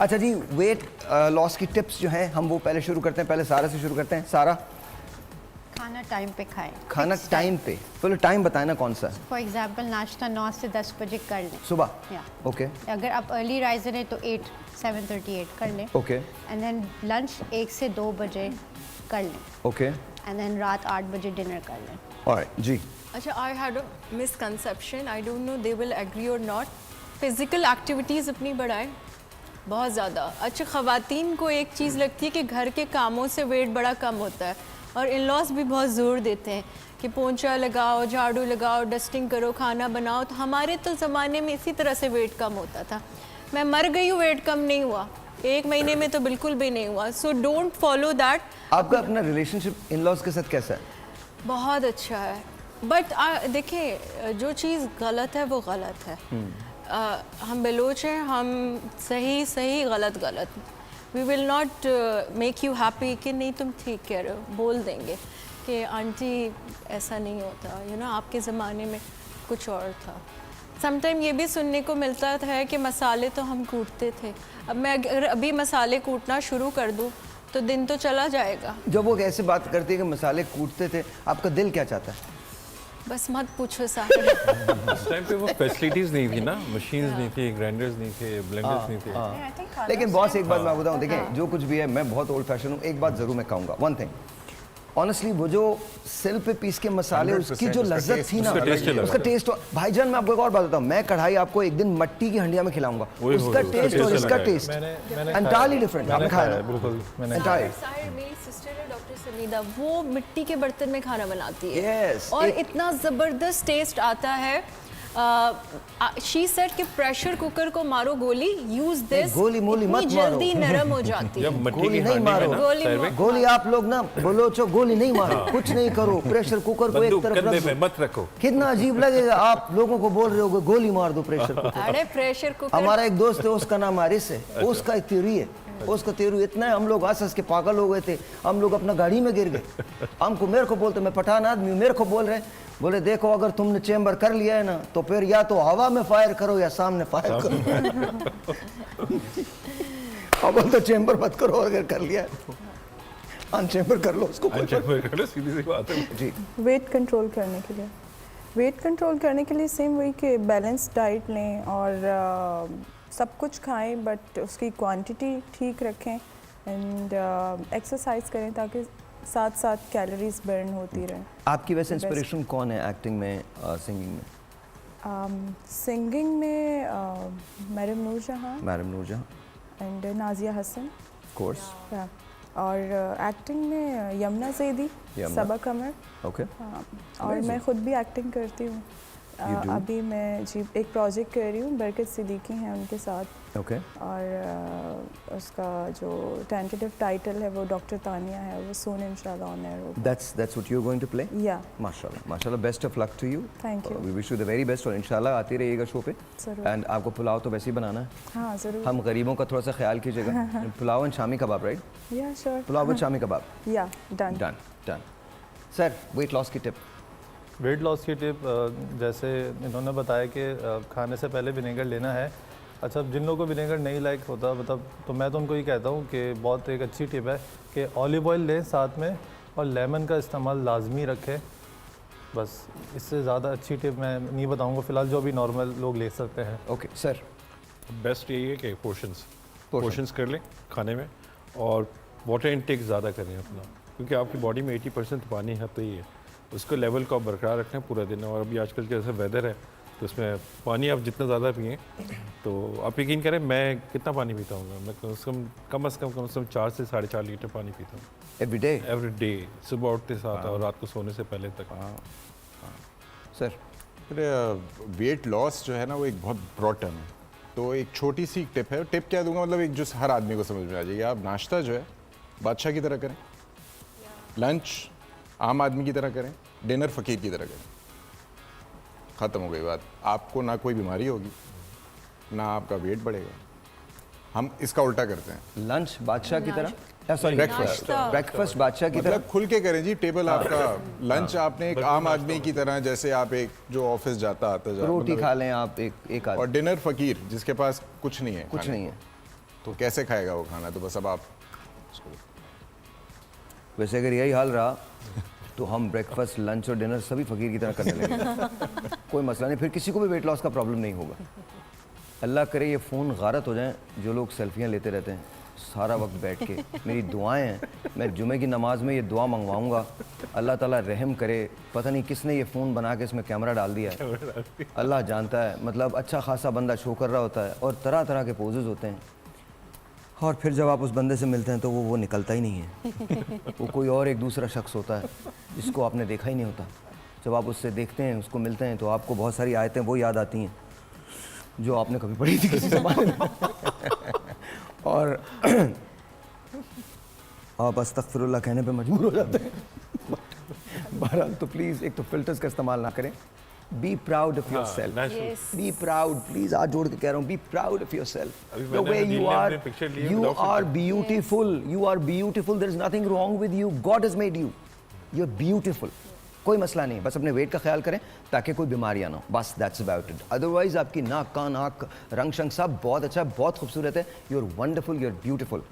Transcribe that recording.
अच्छा जी, weight loss की tips जो हैं हम वो पहले शुरू करते हैं, पहले सारा से शुरू करते हैं। सारा, खाना टाइम पे खाएं। खाना टाइम पे, पहले टाइम बताएं ना कौन सा है। फॉर एग्जांपल नाश्ता 9 से 10 बजे कर लें सुबह। या ओके अगर आप अर्ली राइजर हैं तो 7:38 कर लें। ओके एंड देन लंच 1 से 2 बजे कर लें। ओके एंड देन रात 8 बजे डिनर कर लें। ऑलराइट जी। अच्छा, I had a misconception, I don't know they will agree और नॉट। फिजिकल एक्टिविटीज़ अपनी बढ़ाएं बहुत ज़्यादा। अच्छा, ख़वातीन को एक चीज़ लगती है कि घर के कामों से वेट बड़ा कम होता है, और इन लॉज भी बहुत ज़ोर देते हैं कि पोंछा लगाओ, झाड़ू लगाओ, डस्टिंग करो, खाना बनाओ। तो हमारे तो ज़माने में इसी तरह से वेट कम होता था। मैं मर गई हूँ, वेट कम नहीं हुआ, 1 महीने में तो बिल्कुल भी नहीं हुआ। So don't follow that. आपका अपना रिलेशनशिप इन लॉज के साथ कैसा है? बहुत अच्छा है, बट देखिए जो चीज़ गलत है वो गलत है। हम बलोच हैं, हम सही सही गलत गलत। We will not make you happy कि नहीं तुम ठीक कह रहे हो, बोल देंगे कि आंटी ऐसा नहीं होता, यू नो आपके ज़माने में कुछ और था। समटाइम ये भी सुनने को मिलता है कि मसाले तो हम कूटते थे। अब मैं अगर अभी मसाले कूटना शुरू कर दूँ तो दिन तो चला जाएगा। जब वो ऐसे बात करती है कि मसाले कूटते थे, आपका दिल क्या चाहता है? बस मत पूछो साहिर। उस टाइम पे वो फैसिलिटीज़ नहीं थी ना, मशीन्स नहीं थी, ग्राइंडर्स नहीं थे, ब्लेंडर्स नहीं थे। लेकिन बॉस एक बात मैं बताऊं, देखें जो कुछ भी है, मैं बहुत ओल्ड फैशन हूँ। एक बात जरूर मैं कहूँगा, वन थिंग, ऑनेस्टली वो जो सिल पे पीस के मसाले, उसकी जो लज्जत थी ना, उसका टेस्ट। भाईजान मैं आपको एक और बात बताऊं, मैं कढ़ाई आपको एक दिन मट्टी की हंडिया में खिलाऊंगा, उसका टेस्ट और इसका टेस्ट एंटायरली डिफरेंट। आपने खाया ना? बिल्कुल। साहिर, मेरी सिस्टर है डॉक्टर समीदा, वो मिट्टी के बर्तन में खाना बनाती है। Yes, और इतना ज़बरदस्त टेस्ट आता है। शी सेड कि प्रेशर कुकर को मारो गोली, यूज दिस, गोली मोली मत मारो, जल्दी नरम हो जाती है। जब मट्टी गोली की नहीं हांडी में मारो, ना, गोली साहिर भाई, गोली आप लोग ना बोलो चो, गोली नहीं मारो, कुछ नहीं करो, प्रेशर कुकर को एक बंदूक तरफ कंधे रख पे दो। मत रखो। कितना अजीब लगेगा, आप लोगों को बोल रहे हो गोली मार दो प्रेशर कुकर। अरे प्रेशर कुकर, हमारा एक दोस्त है, उसका नाम आरिस है, उसका एक थ्योरी है, उसका थ्योरी इतना है, हम लोग हंस के पागल हो गए थे, हम लोग अपना गाड़ी में गिर गए। हमको, मेरे को बोलते, मैं पठान आदमी, मेरे को बोल रहे, बोले देखो अगर तुमने चेंबर कर लिया है ना, तो फिर या तो हवा में फायर करो या सामने फायर करो। अब तो चेंबर मत करो, अगर कर लिया है तो अनचेंबर कर लो उसको। सीधी सी बात है जी। वेट कंट्रोल करने के लिए, वेट कंट्रोल करने के लिए सेम वही कि बैलेंस डाइट लें और सब कुछ खाएं, बट उसकी क्वांटिटी ठीक रखें एंड एक्सरसाइज करें ताकि साथ साथ कैलोरीज बर्न होती रहें। आपकी वैसे इंस्पिरेशन कौन है एक्टिंग में, सिंगिंग में? सिंगिंग में madam Noorjahan madam Noorjahan and Nazia Hasan, course. और एक्टिंग में यमुना ज़ैदी, सबा कमर। ओके। हाँ, और मैं खुद भी एक्टिंग करती हूँ। अभी मैं जी एक प्रोजेक्ट कर रही हूँ, बरकत सिद्दीकी हैं उनके साथ। ओके। और उसका जो टेंटेटिव टाइटल है वो डॉक्टर तानिया है, वो सोन इंशाल्लाह ऑन एयर होगा। That's what you're going to play? या माशाल्लाह माशाल्लाह, best of luck to you. Thank you. We wish you the very best, और इंशाल्लाह आती रहिएगा शो पे। ज़रूर। एंड आपको पुलाव तो वैसे ही बनाना है। हाँ ज़रूर। हम गरीबों का थोड़ा सा ख्याल कीजिएगा। Pulao and shami kebab, right? या श्योर। पुलाव एंड शामी कबाब। या done. Done done. Sir, weight loss की टिप। वेट लॉस की टिप, जैसे इन्होंने बताया कि खाने से पहले विनेगर लेना है। अच्छा, जिन लोगों को विनेगर नहीं लाइक होता, मतलब तो मैं तो उनको ये कहता हूँ कि बहुत एक अच्छी टिप है कि ऑलिव ऑयल लें साथ में, और लेमन का इस्तेमाल लाजमी रखें। बस इससे ज़्यादा अच्छी टिप मैं नहीं बताऊँगा फ़िलहाल, जो भी नॉर्मल लोग ले सकते हैं। Okay sir. बेस्ट यही है कि पोर्शंस कर लें खाने में, और वाटर इनटेक ज़्यादा करें अपना, क्योंकि आपकी बॉडी में 80% पानी है, तो ही है उसको लेवल को आप बरकरार रखें पूरा दिन। और अभी आजकल के जैसे वेदर है, तो उसमें पानी आप जितना ज़्यादा पिएँ, तो आप यकीन करें मैं कितना पानी पीता हूँ, मैं कम से कम 4 से 4.5 लीटर पानी पीता हूँ एवरी डे, सुबह उठते साथ और रात को सोने से पहले तक। सर, वेट लॉस जो है ना, वो एक बहुत ब्रॉड टर्म है, तो एक छोटी सी टिप है। टिप क्या दूंगा, मतलब एक जो हर आदमी को समझ में आ जाएगी। आप नाश्ता जो है बादशाह की तरह करें, लंच आम आदमी की तरह करें, डिनर फ़कीर की तरह करें। ख़त्म हो गई बात। आपको ना कोई बीमारी होगी, ना आपका वेट बढ़ेगा। हम इसका उल्टा करते हैं। लंच बादशाह की तरह, सॉरी ब्रेकफास्ट ब्रेकफास्ट बादशाह की तरह। मतलब खुल के करें जी। टेबल आपका लंच आपने एक आम आदमी की तरह, जैसे आप एक जो ऑफिस जाता आता रोटी खा लें आप, एक आदमी। और डिनर फ़कीर जिसके पास कुछ नहीं है, कुछ नहीं है। तो कैसे खाएगा वो खाना? तो बस अब आप वैसे अगर यही हाल रहा तो हम ब्रेकफास्ट लंच और डिनर सभी फकीर की तरह करने लगेंगे। कोई मसला नहीं, फिर किसी को भी वेट लॉस का प्रॉब्लम नहीं होगा। अल्लाह करे ये फ़ोन गारत हो जाए जो लोग सेल्फियाँ लेते रहते हैं सारा वक्त बैठ के। मेरी दुआएं हैं, मैं जुमे की नमाज में ये दुआ मंगवाऊंगा, अल्लाह ताला रहम करे। पता नहीं किसने ये फ़ोन बना के इसमें कैमरा डाल दिया है, अल्लाह जानता है। मतलब अच्छा खासा बंदा शो कर रहा होता है और तरह तरह के पोजेज़ होते हैं, और फिर जब आप उस बंदे से मिलते हैं तो वो निकलता ही नहीं है। वो कोई और एक दूसरा शख्स होता है जिसको आपने देखा ही नहीं होता। जब आप उससे देखते हैं, उसको मिलते हैं, तो आपको बहुत सारी आयतें वो याद आती हैं जो आपने कभी पढ़ी थी किसी ज़माने में। और आप अस्तगफिरुल्लाह कहने पे मजबूर हो जाते हैं। बहरहाल तो प्लीज़ एक तो फिल्टर्स का इस्तेमाल ना करें। Be proud of yourself, be proud, please हाथ जोड़ के कह रहा हूँ, be proud of yourself. The way you are, you are beautiful, you are beautiful, there is nothing wrong with you, God has made you, you are beautiful. कोई मसला नहीं, बस अपने वेट का ख्याल करें ताकि कोई बीमारियां ना हो, बस दैट्स अबाउट इट। अदरवाइज आपकी नाक, कान, आँख, रंग शंग सब बहुत अच्छा, बहुत खूबसूरत है। You are wonderful, you are beautiful.